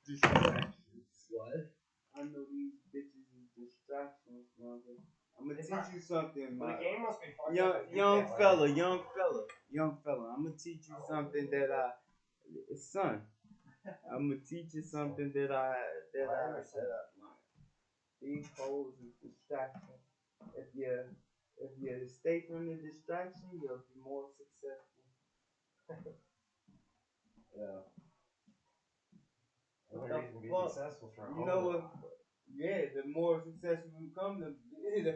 Distractions. What? I know these bitches is distractions, mother. I'm gonna teach you something, But the game must be fucked young up. young fella, young fella. I'm gonna teach you something that son. I'm gonna teach you something that I learned. These hoes is distraction. If you stay from the distraction, you'll be more successful. Yeah. The What only the reason to be fuck? successful for a You know what? Yeah, the more successful you come, the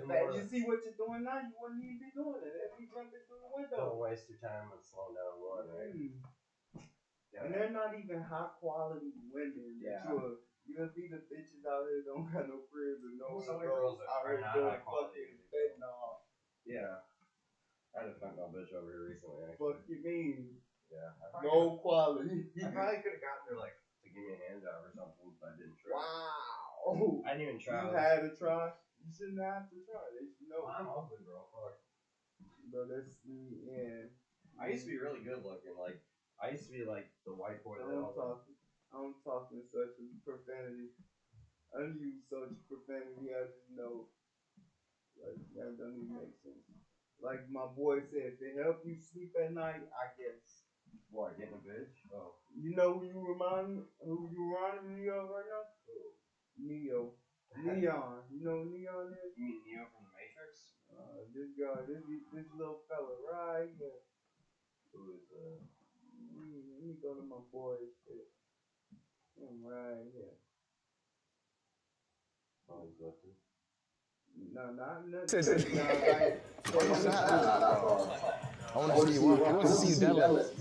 fact you see what you're doing now, you wouldn't even be doing it. If you jumping through the window. Don't waste your time and slow down one, right? Yeah. And they're not even high quality women. Yeah. You'll see the bitches out here don't have no cribs and no Some of the girls out are here not doing high quality. fucking fentanyl. Yeah. I had a fentanyl bitch over here recently, actually. What you mean? Yeah. No quality. I probably could have gotten her like to give me a hand job or something, but I didn't try. Wow. I didn't even try. You had to try. You shouldn't have to try. They should know. I'm ugly, bro. Fuck. But that's yeah. I used to be really good looking. Like I used to be like the white boy. I'm talking such a profanity. I don't use such profanity. I just know. Like that don't even make sense. Like my boy said, to help you sleep at night, I guess. What, getting a bitch? Oh. You know who you reminding me of right now? Neo. Neon. You know who Neon is? You mean Neo from the Matrix? This guy, this little fella right here. Who is Let me go to my boy's shit. Him right here. Oh, he's lifting. No, not nothing. I want to see you work. I want to see you deadlift.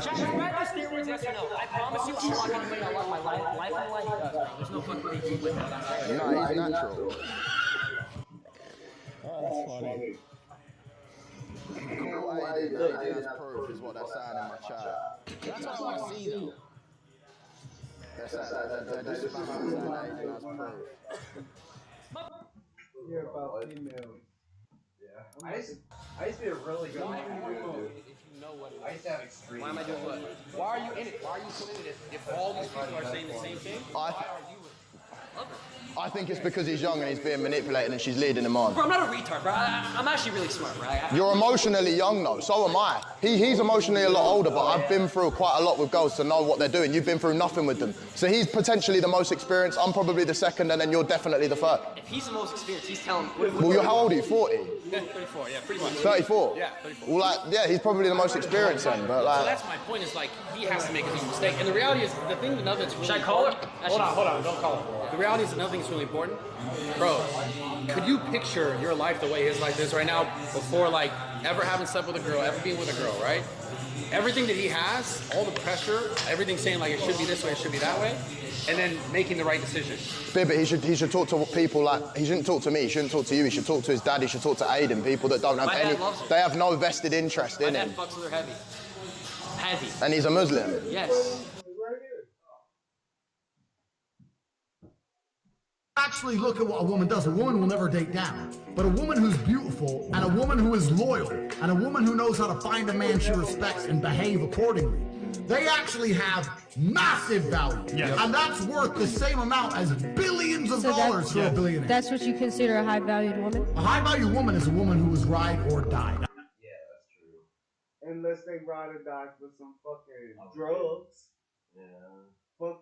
Jack, you read the steroids, yes or no? I promise you, I'm not going to bring a lot of my life on what he does, bro. There's no fucking reason with that. No, he's natural. Oh, that's funny. Cool, Aiden has proof is what they're saying in my chat. That's what I want to see, though. They're just about saying Aiden has proof. Hear about females. Yeah. I used to be a really good dude. If you know what it is. I used to have extreme. Why am I doing what? Why are you in it? Why are you putting it? If all these people are saying the same thing, why are you love her? I think it's because he's young and he's being manipulated and she's leading him on. Bro, I'm not a retard, bro. I'm actually really smart, right? You're emotionally young though, so am I. He's emotionally a lot older, but I've been through quite a lot with girls to know what they're doing. You've been through nothing with them. So he's potentially the most experienced, I'm probably the second, and then you're definitely the third. If he's the most experienced, he's telling me. Well, you're how old are you, 40? Yeah, 34, yeah, pretty much. 34? Yeah, 34. Well, like, yeah, he's probably the most experienced then, but like... So that's my point, is like, he has to make his own mistake. And the reality is, the thing, another that's really... Should I call her? Hold on, don't call her. The reality is, another thing that's really important. Bro, could you picture your life the way his life is right now before, like, ever having slept with a girl, ever being with a girl, right? Everything that he has, all the pressure, everything saying, like, it should be this way, it should be that way, and then making the right decision. Yeah, but he should talk to people like, he shouldn't talk to me, he shouldn't talk to you, he should talk to his dad, he should talk to Aiden, people that don't have any, they have no vested interest in him. My dad fucks with her heavy. Heavy. And he's a Muslim? Yes. Actually look at what a woman does. A woman will never date down. But a woman who's beautiful, and a woman who is loyal, and a woman who knows how to find a man she respects and behave accordingly, they actually have massive value. Yes. And that's worth the same amount as billions of dollars for a billionaire. That's what you consider a high-valued woman? A high-valued woman is a woman who is ride or die. Yeah, that's true. Unless they ride or die for some fucking drugs. Yeah.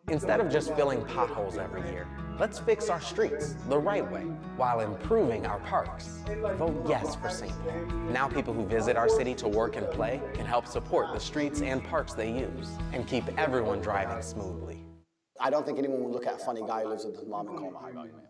Instead of just filling potholes every year, let's fix our streets the right way while improving our parks. Vote yes for St. Paul. Now people who visit our city to work and play can help support the streets and parks they use and keep everyone driving smoothly. I don't think anyone would look at a funny guy who lives with his mom and call him a high-value male.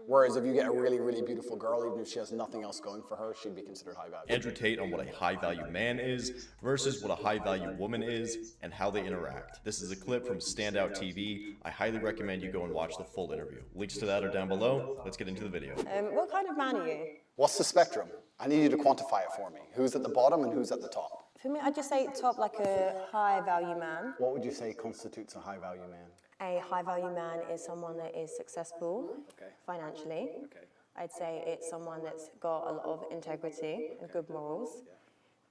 Whereas if you get a really, really beautiful girl, even if she has nothing else going for her, she'd be considered high value. Andrew Tate on what a high-value man is versus what a high-value woman is and how they interact. This is a clip from Standout TV. I highly recommend you go and watch the full interview. Links to that are down below. Let's get into the video. What kind of man are you? What's the spectrum? I need you to quantify it for me. Who's at the bottom and who's at the top? For me, I'd just say top, like a high value man. What would you say constitutes a high value man? A high value man is someone that is successful financially. I'd say it's someone that's got a lot of integrity and good morals.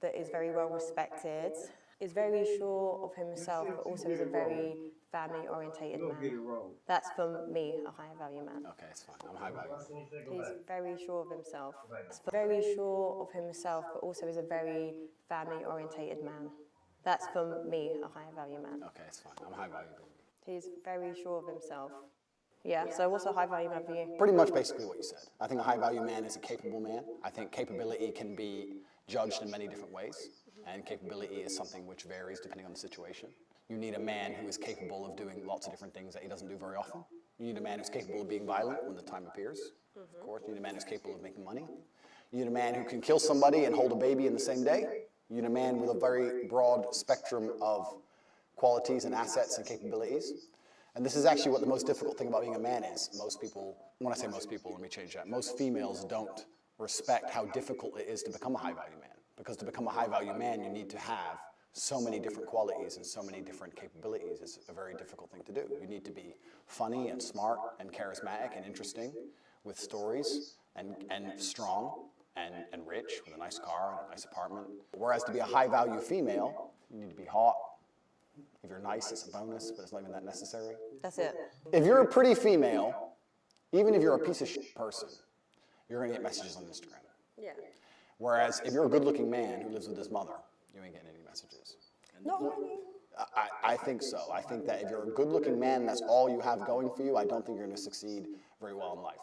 that is very well respected, is very sure of himself, but also is a very family-orientated man. That's for me a high value man. Okay, it's fine. I'm high value. He's very sure of himself. Very sure of himself, but also is a very family-orientated man. That's for me a high value man. Okay, it's fine. I'm high value. He's very sure of himself. Yeah, so what's a high value man for you? Pretty much basically what you said. I think a high value man is a capable man. I think capability can be judged in many different ways, and capability is something which varies depending on the situation. You need a man who is capable of doing lots of different things that he doesn't do very often. You need a man who's capable of being violent when the time appears. Of course, you need a man who's capable of making money. You need a man who can kill somebody and hold a baby in the same day. You need a man with a very broad spectrum of qualities and assets and capabilities. And this is actually what the most difficult thing about being a man is. Most people, when I say most people, let me change that. Most females don't respect how difficult it is to become a high value man. Because to become a high value man, you need to have so many different qualities and so many different capabilities. It's a very difficult thing to do. You need to be funny and smart and charismatic and interesting with stories and strong and rich with a nice car and a nice apartment. Whereas to be a high value female, you need to be hot. If you're nice, it's a bonus, but it's not even that necessary. That's it. If you're a pretty female, even if you're a piece of shit person, you're gonna get messages on Instagram. Yeah. Whereas if you're a good-looking man who lives with his mother, you ain't getting any messages. Not really. I think so. I think that if you're a good-looking man, that's all you have going for you, I don't think you're gonna succeed very well in life.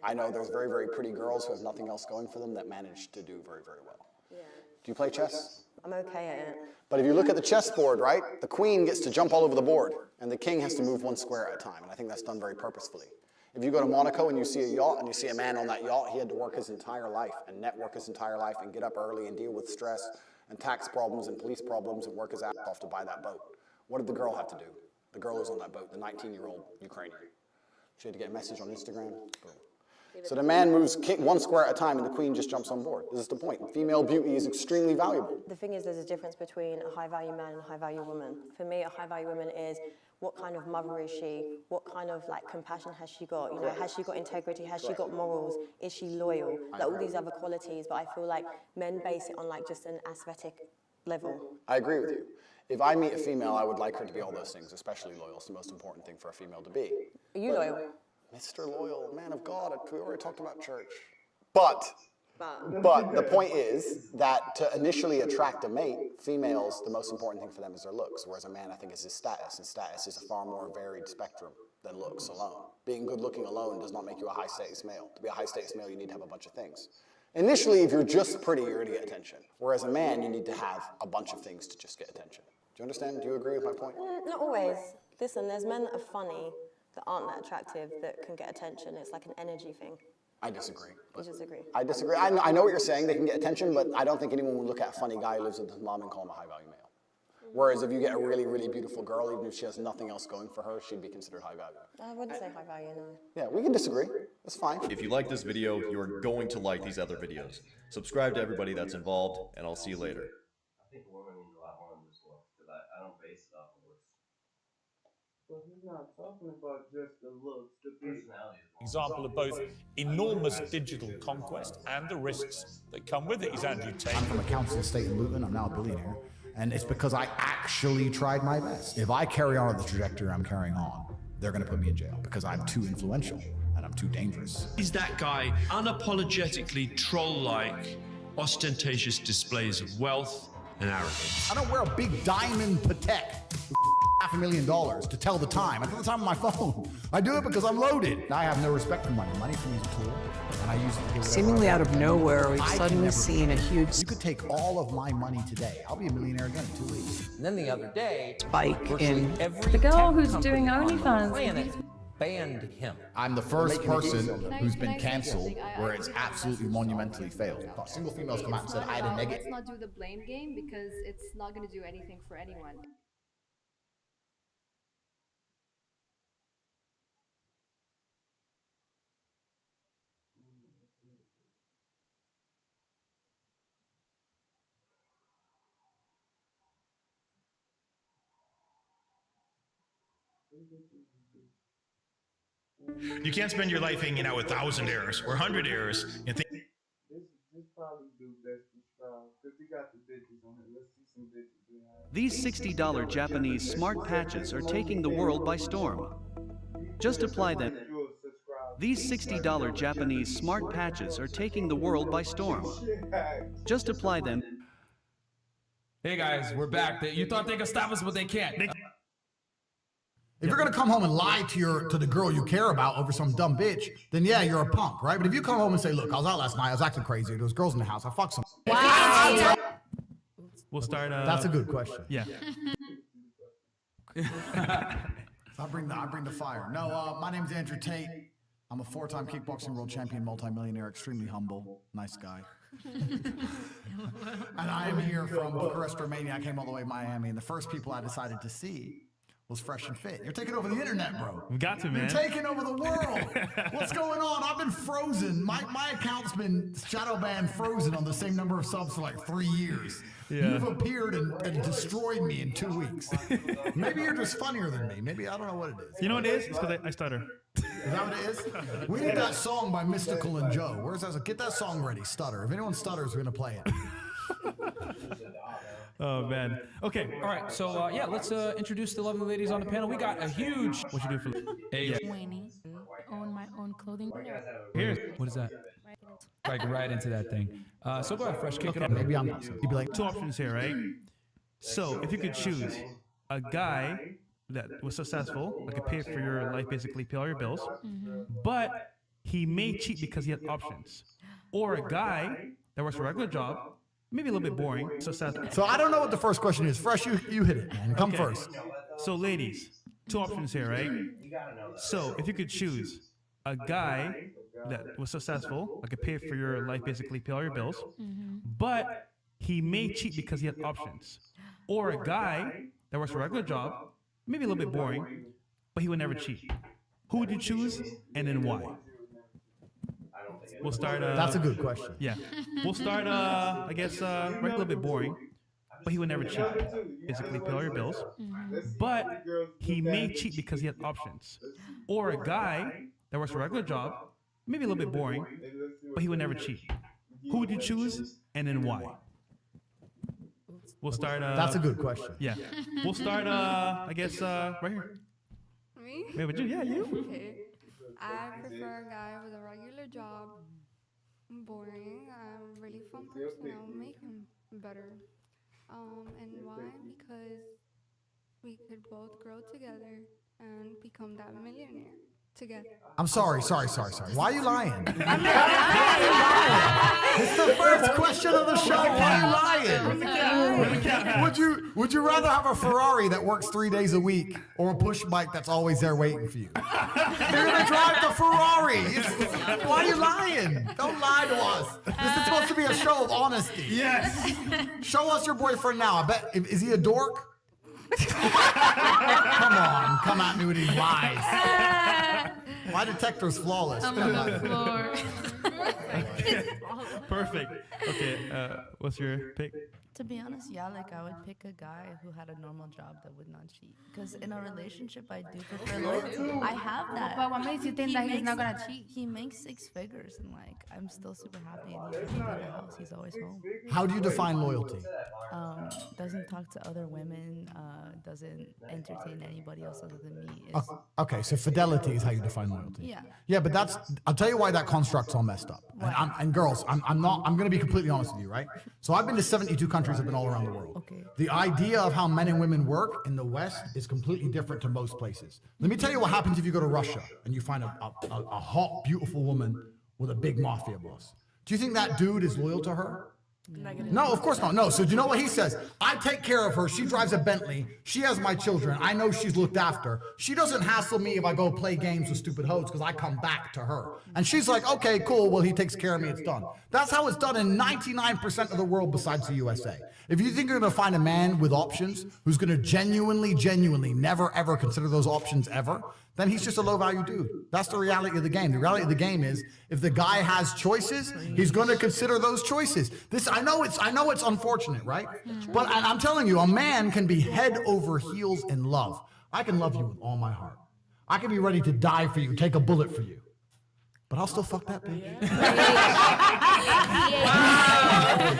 I know there's very, very pretty girls who have nothing else going for them that manage to do very, very well. Yeah. Do you play chess? I'm okay at it. But if you look at the chessboard, right, the queen gets to jump all over the board, and the king has to move one square at a time, and I think that's done very purposefully. If you go to Monaco and you see a yacht, and you see a man on that yacht, he had to work his entire life, and network his entire life, and get up early, and deal with stress, and tax problems, and police problems, and work his ass off to buy that boat. What did the girl have to do? The girl who's on that boat, the 19-year-old Ukrainian. She had to get a message on Instagram, boom. So the man moves one square at a time and the queen just jumps on board. This is the point. Female beauty is extremely valuable. The thing is, there's a difference between a high value man and a high value woman. For me, a high value woman is what kind of mother is she? What kind of like compassion has she got? You know, has she got integrity? Has she got morals? Is she loyal? Like all these other qualities, but I feel like men base it on like just an aesthetic level. I agree with you. If I meet a female, I would like her to be all those things, especially loyal. It's the most important thing for a female to be. Are you loyal? Mr. Loyal, man of God, we already talked about church. But the point is that to initially attract a mate, females, the most important thing for them is their looks, whereas a man, I think, is his status, and status is a far more varied spectrum than looks alone. Being good looking alone does not make you a high status male. To be a high status male, you need to have a bunch of things. Initially, if you're just pretty, you're gonna get attention. Whereas a man, you need to have a bunch of things to just get attention. Do you understand? Do you agree with my point? Not always. Listen, there's men that are funny that aren't that attractive that can get attention. It's like an energy thing. I disagree. You disagree? I disagree. I know what you're saying. They can get attention, but I don't think anyone would look at a funny guy who lives with his mom and call him a high-value male. Whereas if you get a really, really beautiful girl, even if she has nothing else going for her, she'd be considered high value. I wouldn't say high value, no. Yeah, we can disagree. That's fine. If you like this video, you are going to like these other videos. Subscribe to everybody that's involved, and I'll see you later. I think women need a lot more on this one, because I don't base stuff on looks. But he's not talking about just the looks, the personality. Example of both enormous digital conquest and the risks that come with it is Andrew Tate. I'm from a council estate in Luton. I'm now a billionaire. And it's because I actually tried my best. If I carry on the trajectory I'm carrying on, they're going to put me in jail because I'm too influential and I'm too dangerous. Is that guy unapologetically troll-like, ostentatious displays of wealth and arrogance? I don't wear a big diamond Patek with $500,000 to tell the time. I tell the time on my phone. I do it because I'm loaded. I have no respect for money. Money for me is a tool, and I use it to get whatever Seemingly I out of nowhere, we've suddenly seen a huge You could take all of my money today. I'll be a millionaire again in 2 weeks. And then the other day, spike in The girl who's doing OnlyFans. Banned him. I'm the first person who's been canceled where it's absolutely monumentally failed. Single females come out and said I had a negative. Let's not do the blame game because it's not going to do anything for anyone. You can't spend your life hanging out with 1,000 errors or 100 errors and think This probably do best describe Because we got the bitches on it. Let's see some bitches behind. These $60 Japanese smart patches are taking the world by storm. Just apply them. These $60 Japanese smart patches are taking the world by storm. Just apply them. Hey guys, we're back. You thought they could stop us, but they can't. If you're gonna come home and lie to the girl you care about over some dumb bitch, then yeah, you're a punk, right? But if you come home and say, look, I was out last night, I was acting crazy, there was girls in the house, I fucked some. Wow. We'll start. That's a good question. Yeah. I bring the fire. No, my name's Andrew Tate. I'm a 4-time kickboxing world champion, multimillionaire, extremely humble, nice guy. And I am here from Bucharest, Romania. I came all the way to Miami, and the first people I decided to see was Fresh and Fit. You're taking over the internet, bro. We got to, man. You're taking over the world. What's going on? I've been frozen. My account's been shadow banned, frozen on the same number of subs for like 3 years. Yeah. You've appeared and destroyed me in 2 weeks. Maybe you're just funnier than me. Maybe I don't know what it is. You know what it is? It's because I stutter. Is that what it is? We need that song by Mystical and Joe. Where's that? Get that song ready, Stutter. If anyone stutters, we're going to play it. Oh, man. Okay. All right, so yeah, let's introduce the lovely ladies on the panel. We got a huge... What you do for... Hey, Winnie. Own my own clothing. Here. What is that? Like right into that thing. So go ahead, Fresh, kick it up. Maybe I'm not. You'd be like... Two options here, right? So, if you could choose a guy that was successful, that could pay for your life, basically pay all your bills, but he may cheat because he has options. Or a guy that works a regular job, maybe a little bit boring, successful. So I don't know what the first question is. Fresh, you hit it, man. Come first. So ladies, two options here, right? So if you could choose a guy that was successful, that could pay for your life, basically pay all your bills, but he may cheat because he has options. Or a guy that works a regular job, maybe a little bit boring, but he would never cheat. Who would you choose, and then why? We'll start. That's a good question. Yeah, we'll start. I guess right, a little bit boring, but he would never cheat. Basically, pay all your bills, but he may cheat because he has options. Or a guy that works a regular job, maybe a little bit boring, but he would never cheat. Who would you choose, and then why? We'll start. That's a good question. Yeah, we'll start. I guess right here. Me? Wait, would you? Yeah, you. Okay. I prefer a guy with a regular job. Boring. I'm a really fun person. I'll make him better. And why? Because we could both grow together and become that millionaire together. I'm sorry. Why are you lying? I'm not lying. It's the first question of the show. Why are you lying? Would you rather have a Ferrari that works 3 days a week or a push bike that's always there waiting for you? You're gonna drive the Ferrari. Why are you lying? Don't lie to us. This is supposed to be a show of honesty. Yes. Show us your boyfriend now. I bet. Is he a dork? Come on, come at me with these lies. My detector's flawless. I'm on the floor. Perfect. Okay, what's your pick? To be honest, yeah, like I would pick a guy who had a normal job that would not cheat. Because in a relationship, I do prefer loyalty. I have that. But what makes you think that he's not gonna cheat? He makes 6 figures, and like I'm still super happy. And he doesn't leave the house. He's always home. How do you define loyalty? Doesn't talk to other women. Doesn't entertain anybody else other than me. Okay, so fidelity is how you define loyalty. Yeah. Yeah, but I'll tell you why that construct's all messed up. And girls, I'm going to be completely honest with you, right? So I've been to 72 countries. I've been all around the world. Okay. The idea of how men and women work in the West is completely different to most places. Let me tell you what happens if you go to Russia and you find a hot, beautiful woman with a big mafia boss. Do you think that dude is loyal to her? No, of course not. No. So do you know what he says? I take care of her. She drives a Bentley. She has my children. I know she's looked after. She doesn't hassle me if I go play games with stupid hoes because I come back to her. And she's like, okay, cool. Well, he takes care of me. It's done. That's how it's done in 99% of the world besides the USA. If you think you're going to find a man with options who's going to genuinely never, ever consider those options ever, then he's just a low-value dude. That's the reality of the game. The reality of the game is if the guy has choices, he's going to consider those choices. I know it's unfortunate, right? But I'm telling you, a man can be head over heels in love. I can love you with all my heart. I can be ready to die for you, take a bullet for you. but I'll still fuck that bitch.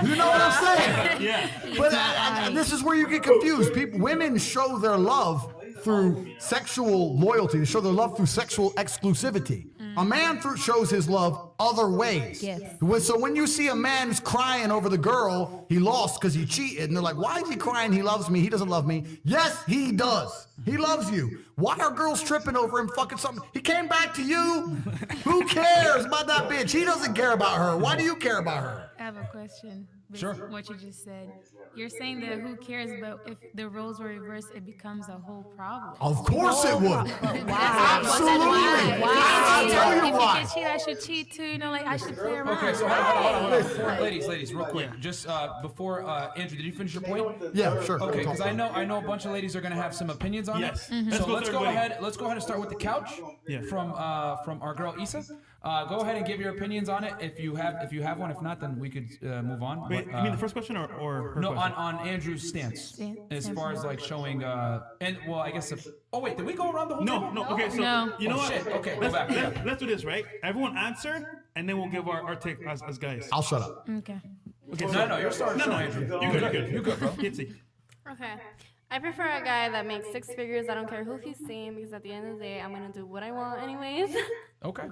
You know what I'm saying? Yeah. But and this is where you get confused. Women show their love through sexual loyalty. They show their love through sexual exclusivity. A man shows his love other ways. Yes. So when you see a man who's crying over the girl he lost because he cheated, and they're like, why is he crying? He loves me. He doesn't love me. Yes, he does. He loves you. Why are girls tripping over him fucking something? He came back to you. Who cares about that bitch? He doesn't care about her. Why do you care about her? I have a question. Sure. What you just said. You're saying that who cares, but if the roles were reversed, it becomes a whole problem. Of course it would. Wow. Absolutely. I'll tell you why. If you cheat, I should cheat too. You know, like I should play around. Okay, so hold on. Ladies, real quick. Just before Andrew, did you finish your point? Yeah, sure. Okay, because I know a bunch of ladies are gonna have some opinions on Yes. it. Mhm. So let's go everybody. ahead. Let's go ahead and start with the couch. Yeah. From our girl Issa. Go ahead and give your opinions on it if you have one. If not, then we could move on. Wait, But, you mean the first question or her no, question? on Andrew's stance as far as like showing and well, I guess if wait, did we go around the whole table? No. Okay, so you know Oh, what? shit. Okay, go let's, back. let's do this, right? Everyone answer, and then we'll give our take as guys. I'll shut up. Okay. Okay, No, you're starting. No, Andrew. you're good. You're good, bro. Kitsy. Okay. I prefer a guy that makes 6 figures. I don't care who he's seeing because at the end of the day, I'm gonna do what I want anyways. Okay.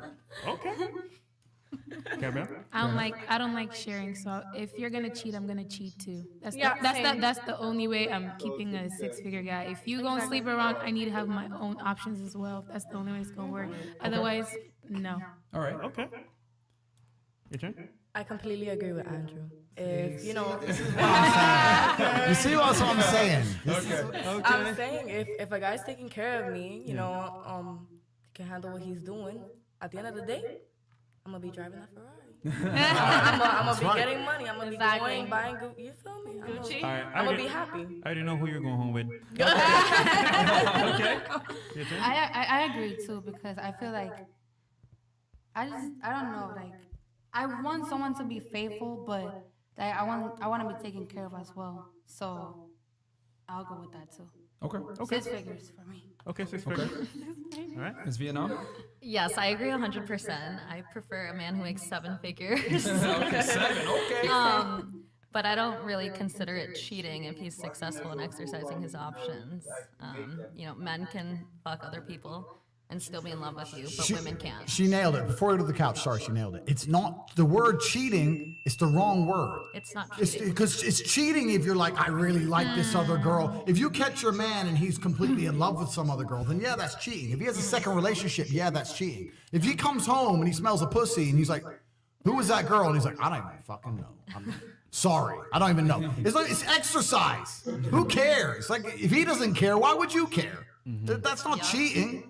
Gabrielle? I don't like sharing. So if you're gonna cheat, I'm gonna cheat too. That's Yeah, that's the only way I'm keeping a 6-figure guy. If you gonna sleep around, I need to have my own options as well. That's the only way it's gonna work. Otherwise, no. All right. Okay. Your turn. I completely agree with Andrew. If you know, You see what I'm saying? I'm saying if a guy's taking care of me, you know, he can handle what he's doing. At the end of the day, I'm gonna be driving that Ferrari. I'm gonna be getting money. I'm gonna be going buying Gucci. You feel me? Gucci. All right, I'm gonna be happy. I already know who you're going home with. Okay. Your turn. I agree too because I feel like I don't know, like I want someone to be faithful, but like I want to be taken care of as well. So I'll go with that too. Okay. 6 figures for me. Okay, 6 figures. All right. Is Vietnam? Yes, I agree 100%. I prefer a man who makes 7 figures. Okay, 7. Okay. But I don't really consider it cheating if he's successful in exercising his options. You know, men can fuck other people and still be in love with you, but women can't. She nailed it. Before we go to the couch, sorry, she nailed it. It's not the word cheating. It's the wrong word. It's not cheating. Because it's cheating if you're like, I really like this other girl. If you catch your man and he's completely in love with some other girl, then yeah, that's cheating. If he has a second relationship, yeah, that's cheating. If he comes home and he smells a pussy and he's like, who was that girl? And he's like, I don't even fucking know. I'm sorry, I don't even know. It's like it's exercise. Who cares? Like if he doesn't care, why would you care? That's not cheating.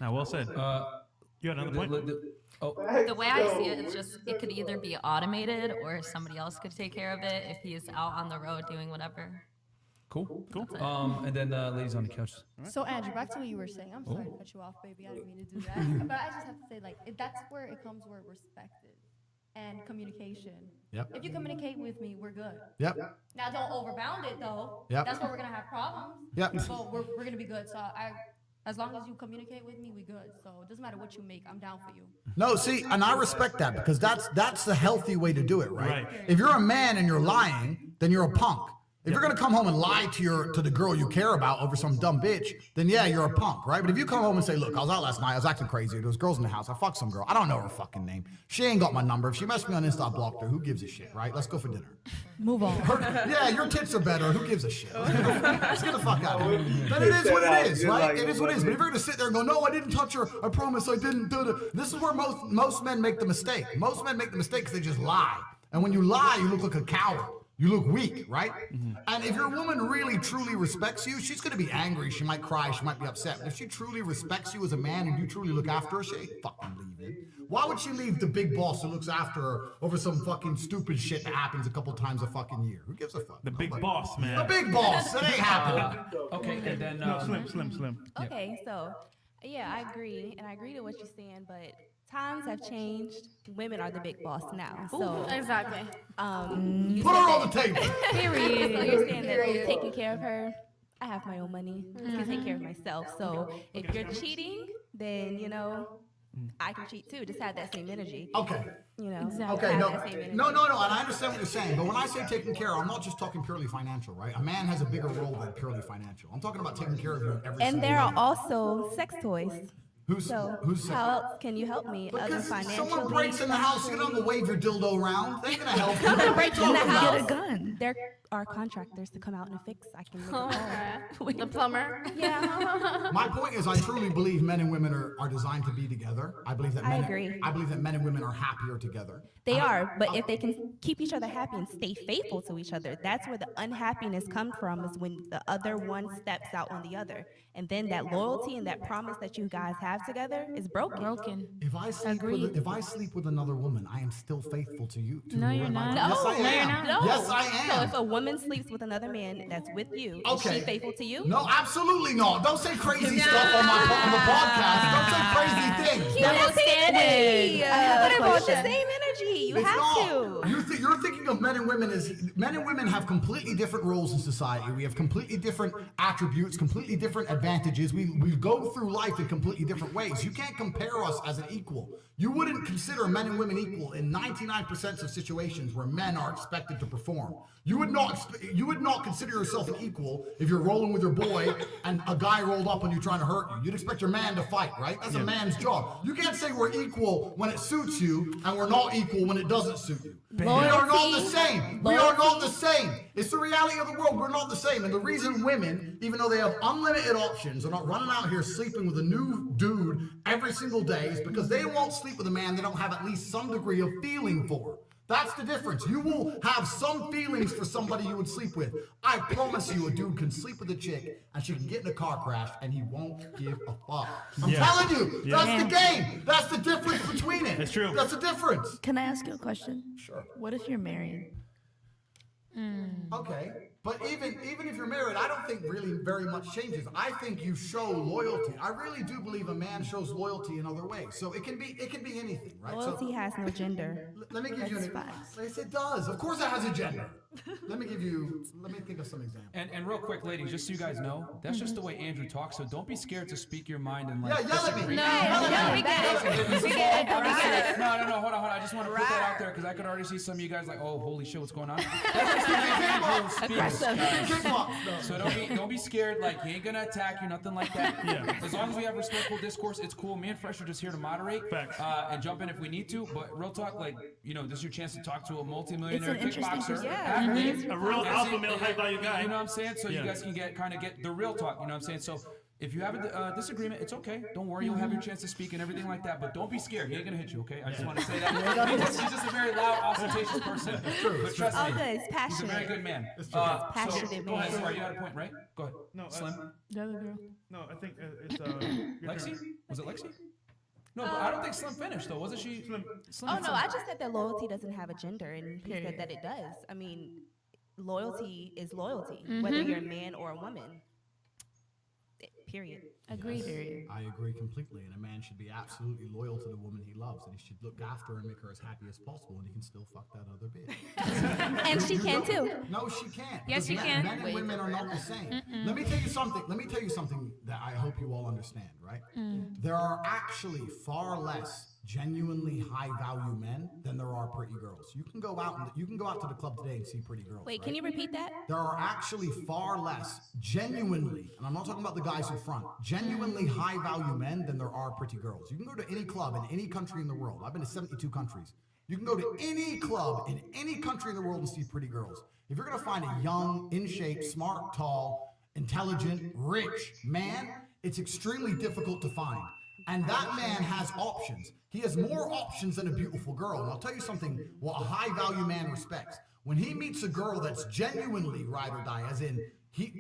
Now, well said. You had another point? The way I see it, it's just it could either be automated or somebody else could take care of it if he's out on the road doing whatever. Cool. And then ladies on the couch. So Andrew, back to what you were saying. I'm sorry to cut you off, baby. I didn't mean to do that. But I just have to say, like, that's where it comes where respect is and communication. Yep. If you communicate with me, we're good. Yep. Now don't overbound it though. Yep. That's where we're gonna have problems. Yep. But we're gonna be good. So as long as you communicate with me, we good. So it doesn't matter what you make. I'm down for you. No, see, and I respect that because that's the healthy way to do it, right? Right. If you're a man and you're lying, then you're a punk. If you're gonna come home and lie to the girl you care about over some dumb bitch, then yeah, you're a punk, right? But if you come home and say, look, I was out last night, I was acting crazy, there was girls in the house, I fucked some girl, I don't know her fucking name. She ain't got my number. If she messed me on Insta, I blocked her. Who gives a shit, right? Let's go for dinner. Move on. Yeah, your tits are better. Who gives a shit? Let's get the fuck out of here. Then it is what it is, right? It is what it is. But if you're gonna sit there and go, no, I didn't touch her. I promise I didn't do it. This is where most men make the mistake. Most men make the mistake because they just lie. And when you lie, you look like a coward. You look weak, right? And if your woman really, truly respects you, she's gonna be angry. She might cry. She might be upset. But if she truly respects you as a man and you truly look after her, she ain't fucking leaving. Why would she leave the big boss who looks after her over some fucking stupid shit that happens a couple times a fucking year? Who gives a fuck? The big boss, man. The big boss. It ain't happening. Okay, and then No, slim. Okay, so yeah, I agree, and I agree to what you're saying, but times have changed. Women are the big boss now. So exactly. You Put said her on that- the table. Period. So you're saying that you're taking care of her. I have my own money. I can take care of myself. So if you're cheating, then I can cheat too. Just have that same energy. Okay. You know. Okay, have no, that same energy. no, and I understand what you're saying, but when I say taking care, I'm not just talking purely financial, right? A man has a bigger role than purely financial. I'm talking about taking care of you in every And single there way. are also sex toys. Who's So sex? how else can you help me? Other Because financially. someone breaks in the house, you don't wave your dildo around. They ain't gonna help you. Someone What are you breaks in the talking house. about? Gun. There are contractors to come out and fix. I can look at all. The plumber. Yeah. My point is, I truly believe men and women are designed to be together. I believe that I men. agree. I believe that men and women are happier together. They are, but if they can keep each other happy and stay faithful to each other, that's where the unhappiness comes from, is when the other one steps out on the other. And then that loyalty and that promise that you guys have together is broken. If I sleep with another woman, I am still faithful to you. To No, you're whoever I- not. Yes, I No, am. you're not. No. Yes, I am. So if a woman sleeps with another man that's with you, is she faithful to you? No, absolutely not. Don't say crazy stuff on the podcast. Don't say crazy things. Keep that same energy. have a But it's the question. same energy. You It's have not. to. You're thinking of men and women as men and women have completely different roles in society. We have completely different attributes, completely different advantages. We go through life in completely different ways. You can't compare us as an equal. You wouldn't consider men and women equal in 99% of situations where men are expected to perform. You would not consider yourself an equal if you're rolling with your boy and a guy rolled up on you trying to hurt you. You'd expect your man to fight, right? That's a man's job. You can't say we're equal when it suits you and we're not equal when it doesn't suit you. We are not the same. We are not the same. It's the reality of the world. We're not the same. And the reason women, even though they have unlimited options, are not running out here sleeping with a new dude every single day is because they won't sleep with a man they don't have at least some degree of feeling for. That's the difference. You will have some feelings for somebody you would sleep with. I promise you, a dude can sleep with a chick and she can get in a car crash and he won't give a fuck. I'm telling you, that's the game. That's the difference between it. That's true. That's the difference. Can I ask you a question? Sure. What if you're married? Okay, but even if you're married, I don't think really very much changes. I think you show loyalty. I really do believe a man shows loyalty in other ways. So it can be anything, right? Loyalty has no gender. Let me give you an example. Yes, it does. Of course, it has a gender. Let me think of some examples. And real quick, ladies, just so you guys know, that's just the way Andrew talks. So don't be scared to speak your mind and like. Yeah, yell at me. disagree. No, we get it. No, hold on. I just want to put that out there because I could already see some of you guys like, oh, holy shit, what's going on? That's just the way Andrew speaks, guys. So don't be scared. Like he ain't gonna attack you, nothing like that. Yeah. As long as we have respectful discourse, it's cool. Me and Fresh are just here to moderate and jump in if we need to. But real talk, like this is your chance to talk to a multi-millionaire It's an interesting kickboxer, perspective. athlete, A real alpha male, high value guy. You know what I'm saying? So Yeah. you guys can get the real talk. You know what I'm saying? So if you have a disagreement, it's okay. Don't worry, you'll have your chance to speak and everything like that. But don't be scared. He ain't gonna hit you, okay? I just want to say that. He's just a very loud, ostentatious person. But trust Oh, me, good. It's he's a passionate. very good man. Passionate Go ahead. man. Sorry, you had a point, right? Go ahead. No, Slim. The other girl. No, I think it's your Lexi? turn. Was it Lexi? No, but I don't think Slim finished though. Wasn't she? Slim Oh no, I just said that loyalty doesn't have a gender, and he said that it does. I mean, loyalty is loyalty, whether you're a man or a woman. Period. Agreed. I agree completely, and a man should be absolutely loyal to the woman he loves, and he should look after her and make her as happy as possible, and he can still fuck that other bitch. And she can too. No, she can't. Yes, because she can. Men and women are not the same. Let me tell you something that I hope you all understand, right? There are actually far less genuinely high value men than there are pretty girls. You can go out to the club today and see pretty girls. Wait, right? can you repeat that? There are actually far less genuinely, and I'm not talking about the guys in front, genuinely high value men than there are pretty girls. You can go to any club in any country in the world. I've been to 72 countries. You can go to any club in any country in the world and see pretty girls. If you're gonna find a young, in shape, smart, tall, intelligent, rich man, it's extremely difficult to find. And that man has options. He has more options than a beautiful girl. And I'll tell you something, what a high value man respects. When he meets a girl that's genuinely ride or die, as in,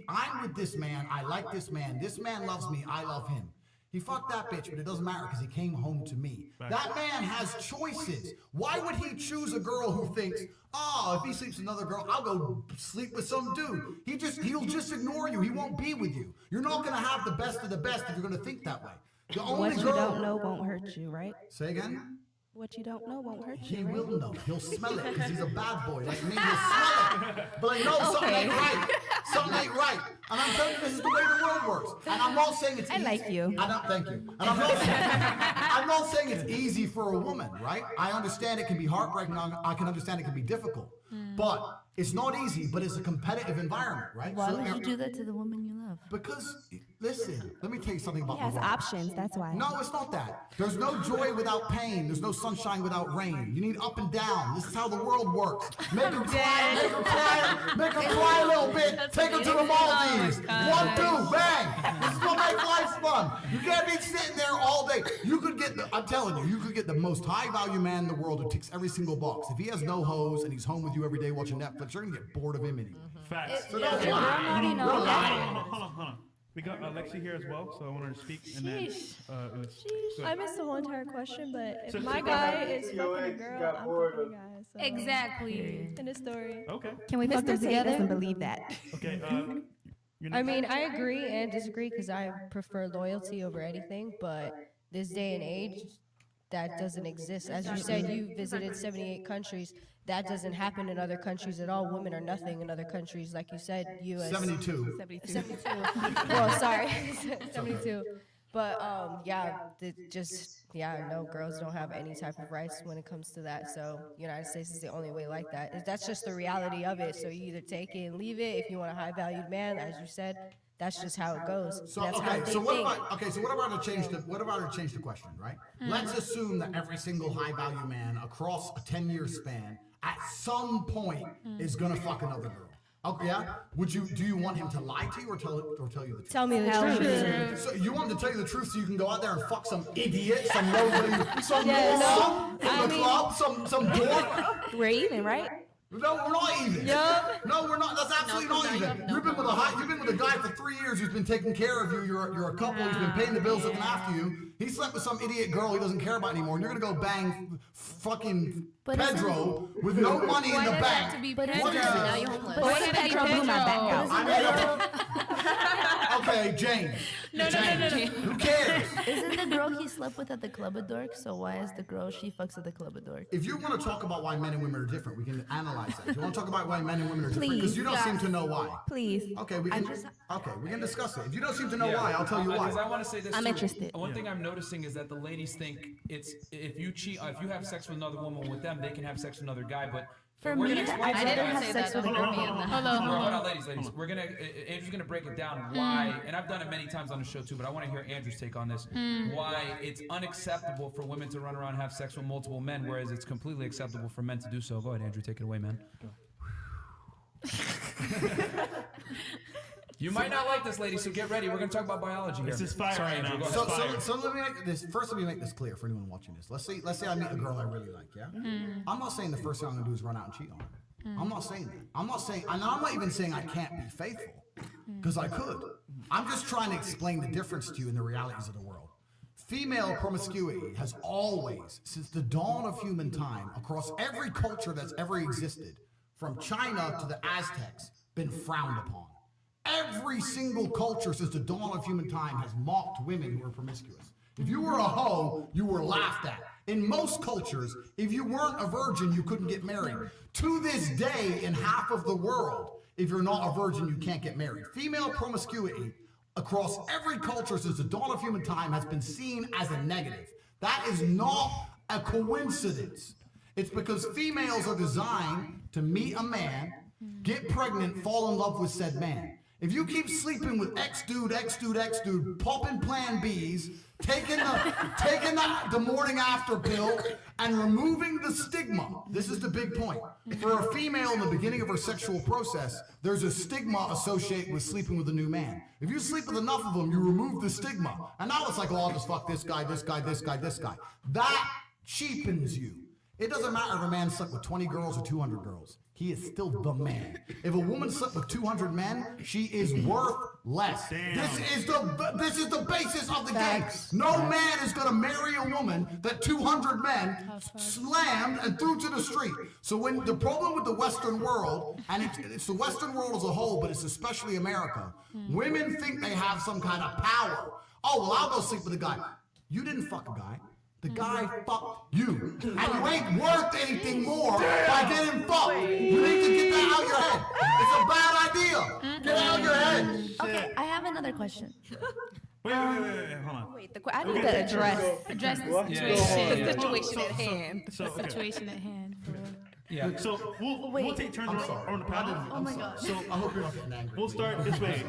I'm with this man, I like this man loves me, I love him. He fucked that bitch, but it doesn't matter because he came home to me. Right. That man has choices. Why would he choose a girl who thinks, if he sleeps with another girl, I'll go sleep with some dude. He'll just ignore you. He won't be with you. You're not going to have the best of the best if you're going to think that way. The only What you girl, don't know won't hurt you, right? Say again? What you don't know won't hurt He you. will know. He'll smell it because he's a bad boy like me. He'll smell it. But I know something ain't right. Something ain't right. And I'm telling you, this is the way the world works. And I'm not saying it's easy. like you. Thank you. And I'm not saying it's easy for a woman, right? I understand it can be heartbreaking. I can understand it can be difficult. But it's not easy, but it's a competitive environment, right? Why would you do that to the woman you love? Because, listen, let me tell you something about He has my wife. options, that's why. No, it's not that. There's no joy without pain. There's no sunshine without rain. You need up and down. This is how the world works. Make her cry, make her cry, make her cry a little bit. Take her to the Maldives. 1, 2, bang. This is what makes life fun. You can't be sitting there all day. You could get I'm telling you, you could get the most high value man in the world who ticks every single box. If he has no hose and he's home with you every day watching Netflix, you're gonna get bored of him anyway. Facts. So don't lie. Don't lie. Hold on. We got Alexi here as well, so I want her to speak. And then, I missed the whole entire question, but if So- my guy is fucking a girl, I'm fucking a guy. So. Exactly. End of story. Okay. Can we fuck them Mr. Tate together? doesn't believe that. Okay. I mean, I agree and disagree because I prefer loyalty over anything, but this day and age, that doesn't exist. As you said, you visited 78 countries. That doesn't happen in other countries at all. Women are nothing in other countries, like you said. U.S. 72. 72. Well, sorry, 72. But no, girls don't have any type of rights when it comes to that. So United States is the only way like that. That's just the reality of it. So you either take it and leave it. If you want a high valued man, as you said, that's just how it goes. So That's how okay, they so what think. about to change the question, right? Let's assume that every single high value man across a 10-year span at some point is gonna fuck another girl. Okay, yeah? Do you want him to lie to you or tell you the truth? Tell me the truth. So you want him to tell you the truth so you can go out there and fuck some idiot, some nobody, some Yeah, moron no, I in the mean- club, some dork? We're even, right? No, we're not even. Yup. No, we're not. That's absolutely not even. You've been with a guy for 3 years who's been taking care of you. You're a couple. He's been paying the bills, looking after you. He slept with some idiot girl he doesn't care about anymore, and you're gonna go bang fucking Pedro with no money in the bank. What is it? Now you're homeless. What if Pedro blew my back out? Okay, Jane. No. Who cares? Isn't the girl he slept with at the Club of Dork? So why is the girl she fucks at the Club of Dork? If you want to talk about why men and women are different, we can analyze that. If you want to talk about why men and women are different, because Please. you don't seem to know why. Please. Okay, we can discuss it. If you don't seem to know why, I'll tell you why. Because I want to say this. I'm too. interested. One thing I'm noticing is that the ladies think it's if you cheat, if you have sex with another woman with them, they can have sex with another guy. But For we're me, gonna explain I to didn't you have guys- sex with a girl. Hold on. ladies. We're gonna Andrew's gonna break it down why, and I've done it many times on the show too. But I want to hear Andrew's take on this. Why it's unacceptable for women to run around and have sex with multiple men, whereas it's completely acceptable for men to do so. Go ahead, Andrew, take it away, man. You might not like this, ladies, so get ready. We're going to talk about biology here. This is fire Sorry, right Andrew, now. go ahead. So let me make this first. Let me make this clear for anyone watching this. Let's say I meet a girl I really like. Yeah, I'm not saying the first thing I'm gonna do is run out and cheat on her. I'm not saying that. I'm not even saying I can't be faithful, because I could. I'm just trying to explain the difference to you in the realities of the world. Female promiscuity has always, since the dawn of human time, across every culture that's ever existed, from China to the Aztecs, been frowned upon. Every single culture since the dawn of human time has mocked women who are promiscuous. If you were a hoe, you were laughed at. In most cultures, if you weren't a virgin, you couldn't get married. To this day, in half of the world, if you're not a virgin, you can't get married. Female promiscuity across every culture since the dawn of human time has been seen as a negative. That is not a coincidence. It's because females are designed to meet a man, get pregnant, fall in love with said man. If you keep sleeping with X dude, popping Plan Bs, taking the morning after pill, and removing the stigma, this is the big point. For a female in the beginning of her sexual process, there's a stigma associated with sleeping with a new man. If you sleep with enough of them, you remove the stigma. And now it's like, oh, I'll just fuck this guy. That cheapens you. It doesn't matter if a man slept with 20 girls or 200 girls. He is still the man. If a woman slept with 200 men, she is worth less. This is the basis of the game. No man is gonna marry a woman that 200 men slammed and threw to the street. So when the problem with the Western world, and it's the Western world as a whole, but it's especially America, women think they have some kind of power. Oh, well, I'll go sleep with a guy. You didn't fuck a guy. The guy fucked you. And you ain't worth anything more by getting fucked. You need to get that out your head. It's a bad idea. Get out your head. Okay, I have another question. Wait, hold on. Wait, I need to address the situation at hand. So, The situation at hand. For real. Yeah. So we'll take turns on the panel. Oh my God. So I hope you're not getting angry. we'll start this way.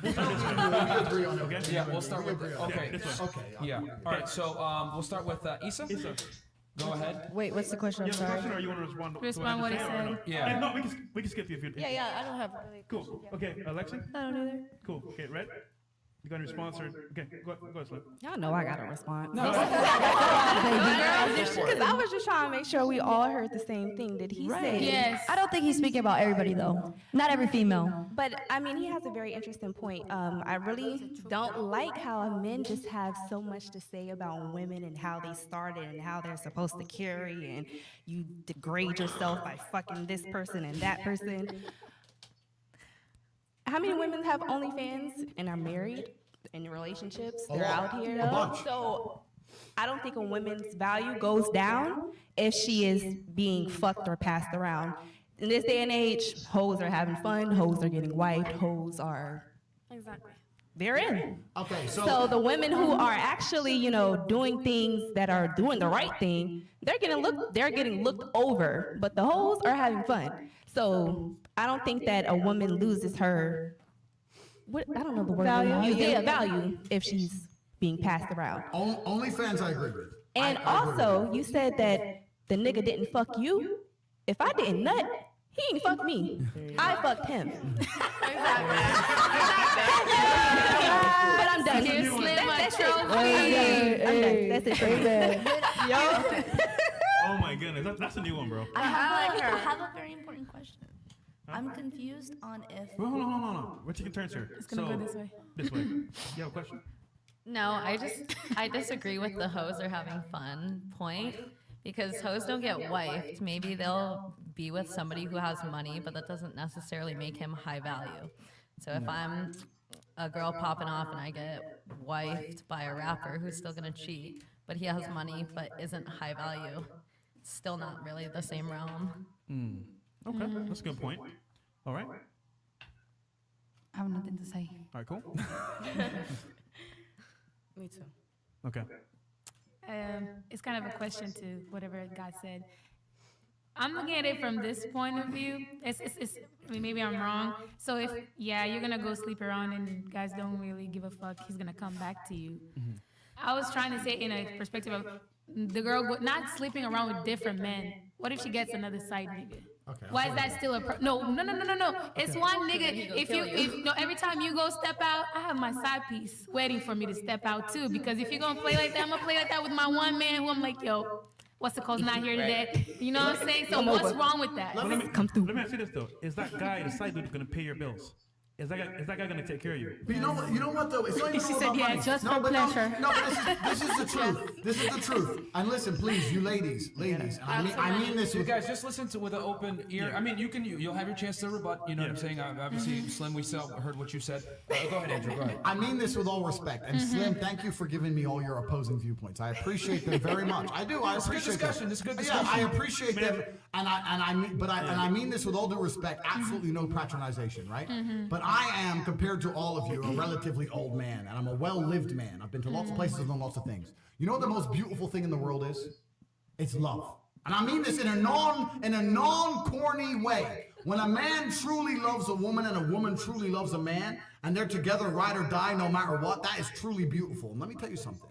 Okay? Yeah, we'll start with okay. this way. Okay. Yeah. All right. So we'll start with Issa. Go ahead. Wait, what's the question? I'm You have a sorry. question or you want to respond? Respond what he said. Yeah. No, we can skip you if you. Yeah, I don't have. Cool. Okay, Alexi. I don't either. Cool. Okay, Red. You got a response or okay? Go ahead, Slim. Y'all know I got a response. No. Because I was just trying to make sure we all heard the same thing that he said. Yes. I don't think he's speaking about everybody though. Not every female. But I mean, he has a very interesting point. I really don't like how men just have so much to say about women and how they started and how they're supposed to carry, and you degrade yourself by fucking this person and that person. How many women have OnlyFans and are married in relationships? They're out here. A bunch. So I don't think a woman's value goes down if she is being fucked or passed around. In this day and age, hoes are having fun, hoes are getting wiped, hoes are Exactly. they're in. Okay, So the women who are actually, doing things that are doing the right thing, they're getting looked over, but the hoes are having fun. So I don't think that a woman loses her, I don't know the word. Value? Value if she's being passed around. OnlyFans, I agree with. And also, you said that the nigga didn't fuck you. If I didn't nut, he ain't fuck me. I fucked him. But I'm done. Here's Slim a That's it. trophy. I'm done. That's it for me. Oh my goodness, that's a new one, bro. I have a very important question. I'm confused on if. Well, hold on. We're taking turns here. It's gonna go this way. This way. You have a question? No, I disagree with the hoes are having fun point, because hoes don't get wiped. Maybe they'll be with somebody who has money, but that doesn't necessarily make him high value. So if I'm a girl popping off and I get wiped by a rapper who's still gonna cheat, but he has money but isn't high value, it's still not really the same realm. Okay, that's a good point. All right. I have nothing to say. All right, cool. Me too. Okay. It's kind of a question to whatever God said. I'm looking at it from this point of view. I mean, maybe I'm wrong. So if, you're going to go sleep around and guys don't really give a fuck, he's going to come back to you. I was trying to say in a perspective of the girl not sleeping around with different men. What if she gets another side nigga? Okay. Why is that still a no? It's one nigga. If every time you go step out, I have my side piece waiting for me to step out too. Because if you're gonna play like that, I'm gonna play like that with my one man who I'm like, yo, what's the cause not here today? You know what I'm saying? So what's wrong with that? Let me ask you this though: is that guy, the side dude, gonna pay your bills? Is that guy gonna take care of you? But you know what though? It's not even She all said, about yeah, money. just no, for but pleasure. No, but this is the truth. This is the truth. And listen, please, you ladies, and I mean this. You guys just listen to with an open ear. I mean, you'll have your chance to rebut. You know what I'm saying? Obviously, Slim, we heard what you said. Go ahead, Andrew. Go ahead. I mean this with all respect. And Slim, thank you for giving me all your opposing viewpoints. I appreciate them very much. I do. I appreciate them. It's good discussion. Yeah, I appreciate them, and I mean this with all due respect. Absolutely no patronization, right? But I am, compared to all of you, a relatively old man, and I'm a well-lived man. I've been to lots of places and done lots of things. You know what the most beautiful thing in the world is? It's love. And I mean this in a non-corny way. When a man truly loves a woman and a woman truly loves a man, and they're together ride or die no matter what, that is truly beautiful. And let me tell you something.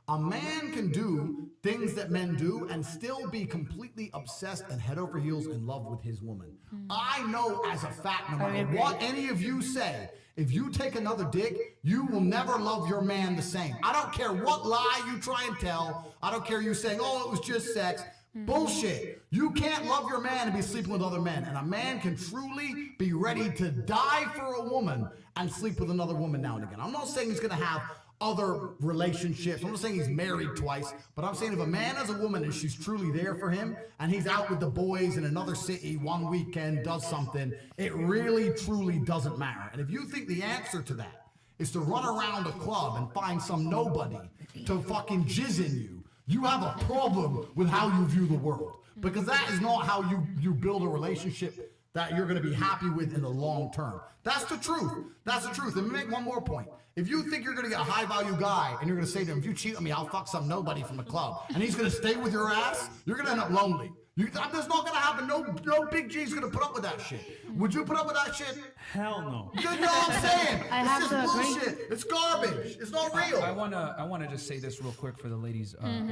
A man can do things that men do and still be completely obsessed and head over heels in love with his woman. I know as a fact, no matter what any of you say, if you take another dick, you will never love your man the same. I don't care what lie you try and tell. I don't care you saying, oh, it was just sex. Bullshit. You can't love your man and be sleeping with other men. And a man can truly be ready to die for a woman and sleep with another woman now and again. I'm not saying he's going to have other relationships. I'm not saying he's married twice, but I'm saying if a man has a woman and she's truly there for him and he's out with the boys in another city one weekend, does something, it really truly doesn't matter. And if you think the answer to that is to run around a club and find some nobody to fucking jizz in you, you have a problem with how you view the world. Because that is not how you build a relationship that you're going to be happy with in the long term. That's the truth. That's the truth. And make one more point. If you think you're going to get a high value guy and you're going to say to him, if you cheat on me, I'll fuck some nobody from the club, and he's going to stay with your ass, you're going to end up lonely. That's not going to happen. No big G's going to put up with that shit. Would you put up with that shit? Hell no. You know what I'm saying? I It's have just to agree. bullshit. It's garbage. It's not real. I wanna just say this real quick for the ladies on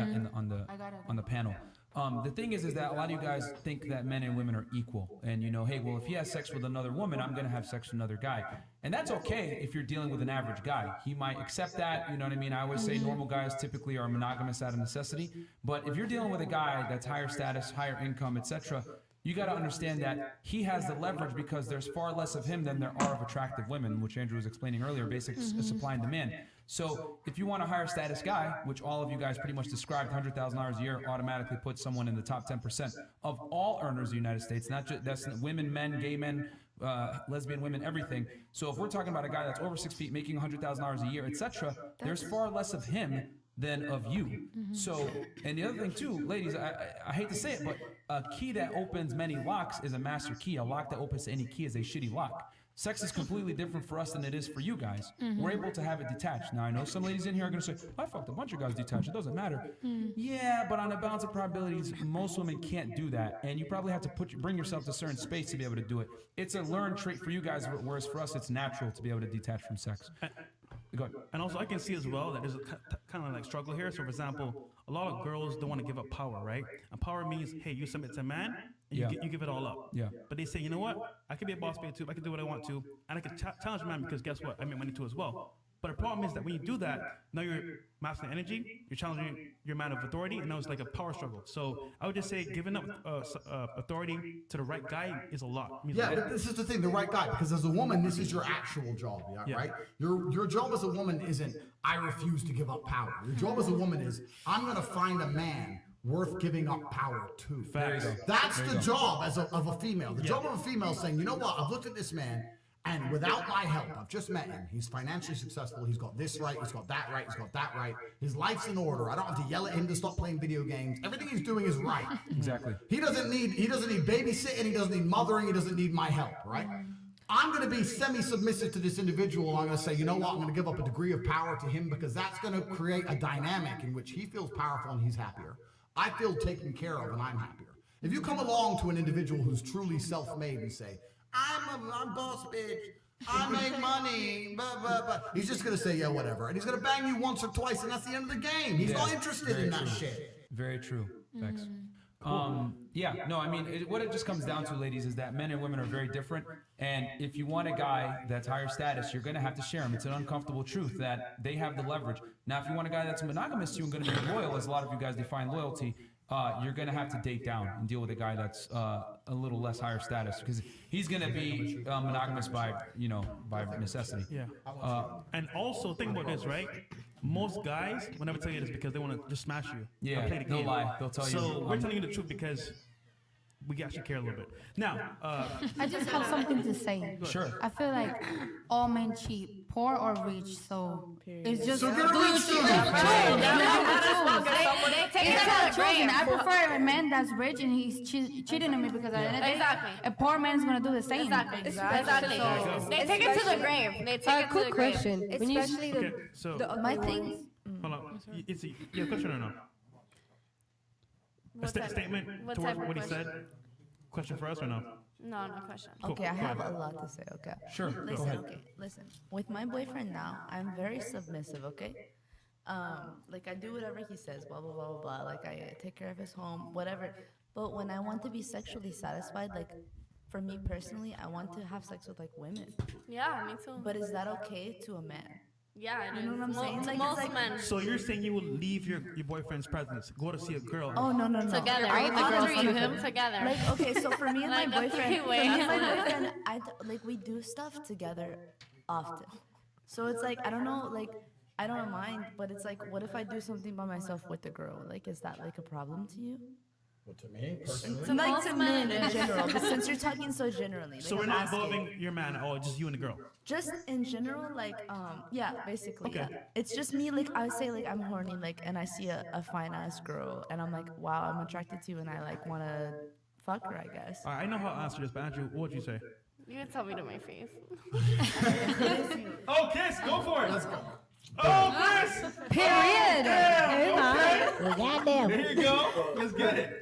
the panel. The thing is that a lot of you guys think that men and women are equal, and hey, well, if he has sex with another woman, I'm gonna have sex with another guy, and that's okay if you're dealing with an average guy. He might accept that, you know what I mean? I always say normal guys typically are monogamous out of necessity, but if you're dealing with a guy that's higher status, higher income, etc., you got to understand that he has the leverage because there's far less of him than there are of attractive women, which Andrew was explaining earlier, basic supply and demand. So if you want a higher status guy, which all of you guys pretty much described, $100,000 a year automatically puts someone in the top 10% of all earners in the United States. Not just that's women, men, gay men, lesbian women, everything. So if we're talking about a guy that's over 6 feet, making $100,000 a year, etc., there's far less of him than of you. So, and the other thing too, ladies, I hate to say it, but a key that opens many locks is a master key. A lock that opens any key is a shitty lock. Sex is completely different for us than it is for you guys. We're able to have it detached. Now, I know some ladies in here are going to say, I fucked a bunch of guys detached. It doesn't matter. Yeah, but on the balance of probabilities, most women can't do that. And you probably have to bring yourself to a certain space to be able to do it. It's a learned trait for you guys, whereas for us, it's natural to be able to detach from sex. Go ahead. And also, I can see as well that there's a kind of like struggle here. So, for example, a lot of girls don't want to give up power, right? And power means, hey, you submit to a man, and you give it all up. Yeah. But they say, you know what? I can be a boss baby too. I can do what I want to, and I can challenge a man because guess what? I make money too as well. But the problem is that when you do that, now you're mastering energy, you're challenging your man of authority, and now it's like a power struggle. So I would just say giving up authority to the right guy is a lot. Yeah, but this is the thing, the right guy, because as a woman, this is your actual job, right? Your job as a woman isn't, I refuse to give up power. Your job as a woman is, I'm going to find a man worth giving up power to. That's the job of a female. The job of a female is saying, you know what, I've looked at this man, and without my help, I've just met him. He's financially successful. He's got this right. He's got that right. He's got that right. His life's in order. I don't have to yell at him to stop playing video games. Everything he's doing is right. Exactly. He doesn't need babysitting. He doesn't need mothering. He doesn't need my help, right? I'm going to be semi-submissive to this individual. I'm going to say, you know what? I'm going to give up a degree of power to him because that's going to create a dynamic in which he feels powerful and he's happier. I feel taken care of and I'm happier. If you come along to an individual who's truly self-made and say, I'm boss bitch, I make money, blah, blah, blah. He's just going to say, yeah, whatever. And he's going to bang you once or twice, and that's the end of the game. He's not interested in that shit. Very true. Thanks. Yeah, no, I mean, what it just comes down to, ladies, is that men and women are very different. And if you want a guy that's higher status, you're going to have to share him. It's an uncomfortable truth that they have the leverage. Now, if you want a guy that's monogamous to you and going to be loyal, as a lot of you guys define loyalty, you're going to have to date down and deal with a guy that's a little less higher status because he's going to be monogamous by necessity. Yeah. And also think about this, right? Most guys will never tell you this because they want to just smash you. Yeah, play the they'll game. lie. They'll tell you. So we're telling you the truth because we actually care a little bit. Now, I just have something to say. Sure. I feel like all men cheat, poor or rich. So it's just. So get a rich dude. It's not choosing. I prefer a man that's rich and he's cheating on me because at the end of the day, a poor man's gonna do the same. Exactly. So, They take it to the grave. They take it to the grave. Question. especially okay, so my thing. hold on. It's a question or no? A statement what towards type of what he question? said? Question for us or no? No, no question. Cool. Okay, I Go have ahead. a lot to say, okay? Sure, go Listen, ahead. okay, listen. With my boyfriend now, I'm very submissive, okay? Like I do whatever he says, blah, blah, blah, blah, blah. Like I take care of his home, whatever. But when I want to be sexually satisfied, like for me personally, I want to have sex with like women. Yeah, me too. But is that okay to a man? Yeah, it You know is. what I'm saying? Like, most it's like- men. So you're saying you will leave your boyfriend's presence, go to see a girl? Oh, no, no, no. Together. I All agree three with of them him. together. Like, okay, so for me and my Like a boyfriend, three-way. like we do stuff together often. So it's like, I don't know, like, I don't mind, but it's like, what if I do something by myself with the girl? Like, is that like a problem to you? Well, to me, personally. Like to men in general, but since you're talking so generally. So like we're I'm not asking. involving your man at all, just you and the girl. Just in general, like, yeah, basically, Okay. yeah. It's just me, like, I would say, like, I'm horny, like, and I see a fine-ass girl, and I'm like, wow, I'm attracted to you, and I, like, want to fuck her, I guess. All right, I know how to answer this, but Andrew, what would you say? You can tell me to my face. Oh, Kiss, go for it. Let's go. Oh, Chris! Period. Okay. Goddamn. There you go. Let's get it.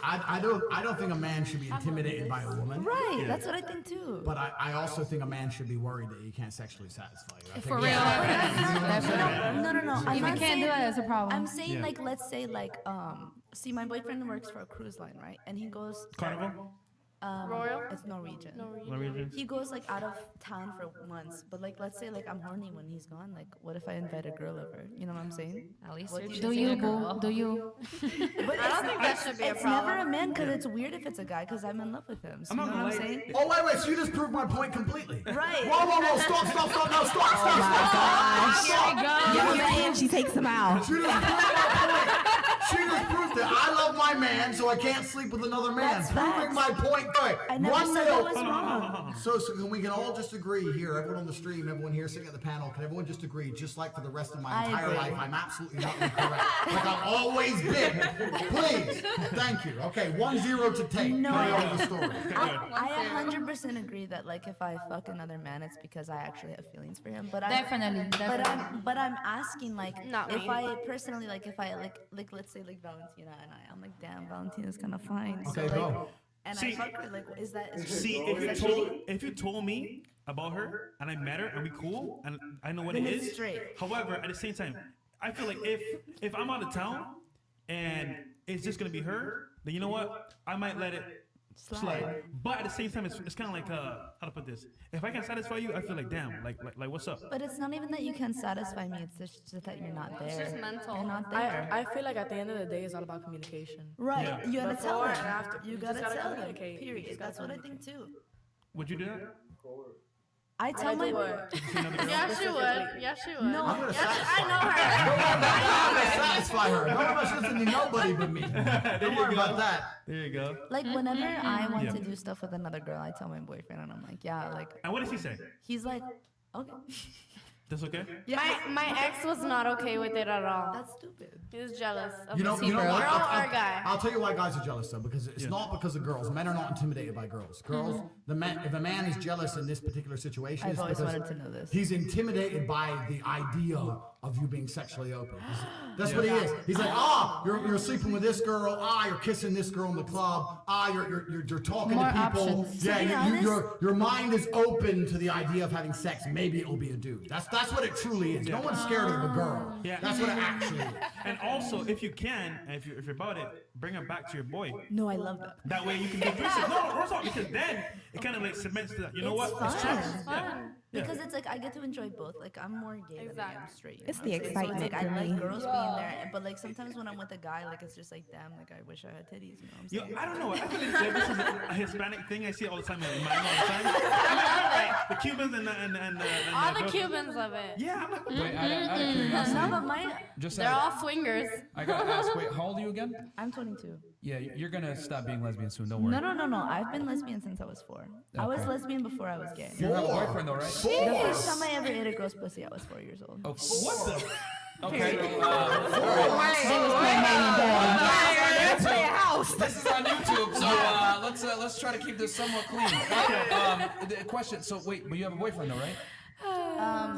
I don't think a man should be intimidated by a woman. Right, that's what I think too. But I also think a man should be worried that you can't sexually satisfy you. I think For real. No. If I'm you not can't saying, do it, it's a problem. I'm saying, Yeah. like, let's say, like, see, my boyfriend works for a cruise line, right? And he goes. Carnival? Royal? It's Norwegian. Norwegian. He goes like out of town for months, but like let's say like I'm horny when he's gone. Like, what if I invite a girl over? You know what I'm saying? At least What you're do Do you, boo? Do you? But I don't think that should be a it's problem. never a man because it's weird if it's a guy because I'm in love with him. So you know what I'm saying? Oh, wait, so you just proved my point completely. Right. Whoa, stop, no, stop. She takes him out. She just proved my point. She just proved it. I love my man, so I can't sleep with another man. That's Proving my point. Good. I never said that was wrong. So we can all just agree here, everyone on the stream, everyone here sitting at the panel, can everyone just agree, just like for the rest of my I entire agree. life, I'm absolutely not incorrect. Like I've always been. Please. Thank you. Okay, 1-0 to take. No, Carry on the story. I 100% agree that like if I fuck another man, it's because I actually have feelings for him. But Definitely. But I'm asking like Not if me. I personally like if I like let's say like Valentina and I'm like damn Valentina's kind of fine. Okay, so, go. like, and See- I fuck her like is that See, if you told me about her and I met her and we cool and I know what Then it it's is. straight. However, at the same time, I feel like if I'm out of town and it's just gonna be her, then you know what? I might let it slide. But at the same time, it's kind of like how to put this? If I can satisfy you, I feel like damn, like what's up? But it's not even that you can satisfy me. It's just that you're not there. It's just mental. You're not there. I feel like at the end of the day, it's all about communication. Right. Yeah. You gotta tell Before her. and after. You You gotta just gotta tell her. communicate. You Period. just gotta That's what I think too. Would you do that? I tell my. Yeah, she would. Yeah, she would. No. I'm gonna I know her. I'm gonna satisfy her. None of us listen to nobody but me. Don't worry about that. There you go. Like whenever I want Yeah. to do stuff with another girl, I tell my boyfriend and I'm like, yeah, like. And what does he say? He's like, okay. That's okay? My ex was not okay with it at all. That's stupid. He was jealous of You know me. what? Girl or guy. I'll tell you why guys are jealous though, because it's not because of girls. Men are not intimidated by girls. Girls, if a man is jealous in this particular situation, I've it's always because wanted to know this. he's intimidated by the idea of you being sexually open. That's what he is. He's like, you're sleeping with this girl. You're kissing this girl in the club. You're talking More to people. options. Yeah, To be your mind is open to the idea of having sex. Maybe it'll be a dude. That's what it truly is. No one's scared of a girl. Yeah. That's what it actually is. And also, if you can, and if you're about it, bring her back to your boy. No, I love that. That way you can do threesomes. No, it's not, because then it kind of like cements that. You know It's what? It's fun. trust. It's fun. Yeah. Because it's like I get to enjoy both. Like I'm more gay than I am straight. you It's know the what I'm saying? So excitement it's like, for I like me. girls being there, but like sometimes when I'm with a guy, like it's just like damn, like I wish I had titties. You know what I'm Yo, saying? I don't know. I feel like this is a Hispanic thing. I see it all the time in Miami all the time. Like, the Cubans and All the Cubans love it. Yeah, I'm like, Wait, out of curiosity, No, but my just They're out all swingers. I gotta ask, wait, how old are you again? I'm 22. Yeah, you're gonna stop being lesbian soon, don't worry. No. I've been lesbian since I was 4. I was Okay. lesbian before I was gay. You have a boyfriend though, right? The first time I ever ate a girl's pussy, I was 4 years old. Oh, what the? Okay. This is on YouTube, so let's try to keep this somewhat clean. The question. So wait, but you have a boyfriend though, right?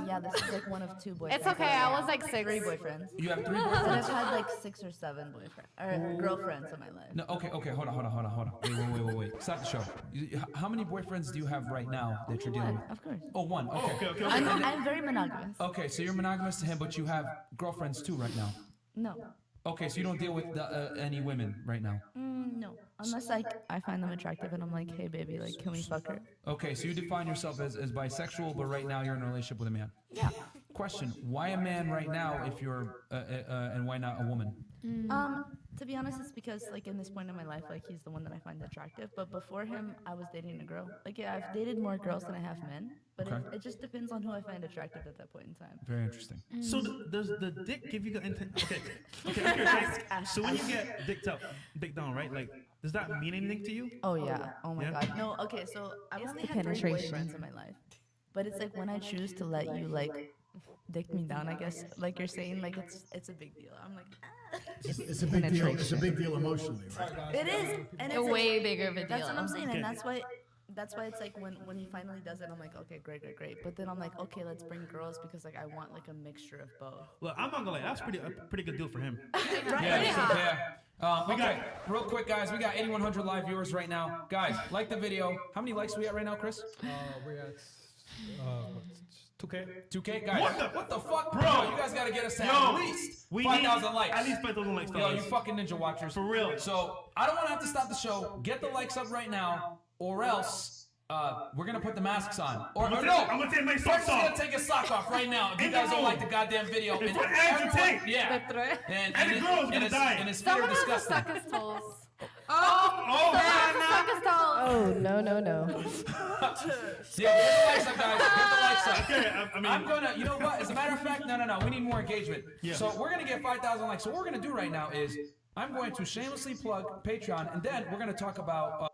Yeah, this is like one of 2 boyfriends. It's okay. I was like 6. 3 boyfriends. You have 3 But boyfriends. I've had like 6 or 7 boyfriends or girlfriends in my life. No, okay, hold on. Wait. Stop the show. How many boyfriends do you have right now that you're dealing with? Of course. Oh, 1. Okay. I'm very monogamous. Okay, so you're monogamous to him, but you have girlfriends too right now. No. Okay, so you don't deal with any women right now. No. Unless like I find them attractive and I'm like, hey baby, like can we fuck her? Okay, so you define yourself as bisexual, but right now you're in a relationship with a man. Yeah. Question: why a man right now if you're and why not a woman? To be honest, it's because like in this point in my life, like he's the one that I find attractive. But before him, I was dating a girl. Like yeah, I've dated more girls than I have men. But Okay. it it just depends on who I find attractive at that point in time. Very interesting. So does the dick give you the intent? Okay. Right? So when you get dick down, right? Like, does that mean anything to you? Oh yeah. Oh my Yeah? god. No. Okay. So I've only the had 3 penetration. boyfriends in my life, but it's like when I choose to let you like dick me down, I guess, like you're saying, like it's a big deal. I'm like, It's a big deal. It's a big deal emotionally, right? it is, and A it's way like, bigger of a That's what I'm deal. saying, Okay. and that's why it's like when he finally does it, I'm like, okay, great. But then I'm like, okay, let's bring girls because like I want like a mixture of both. Look, I'm not gonna lie. That's a pretty good deal for him. Okay, real quick, guys. We got 8,100 live viewers right now. Guys, like the video. How many likes we at right now, Chris? We're at 2K. 2K, guys. What the fuck, Bro. You guys gotta get us to Yo, at least we 5,000 need likes. at least 5,000 likes, Yo, fellas. you fucking ninja watchers. For real. So I don't want to have to stop the show. Get the likes up right now, or else. We're gonna put the masks on. Or I'm no, gonna take my First socks is off. gonna take his sock off right now. If you In guys the don't room. like the goddamn video, In front of Andrew Tate. yeah, And the girl's gonna die. And his feet are Someone has to disgusting. suck his toes. Oh, Suck his toes. Oh no. Yeah, get the likes up, guys. Get the likes up. Okay, I mean, I'm gonna, you know what? As a matter of fact, no. We need more engagement. Yeah. So we're gonna get 5,000 likes. So what we're gonna do right now is I'm going to shamelessly plug Patreon, and then we're gonna talk about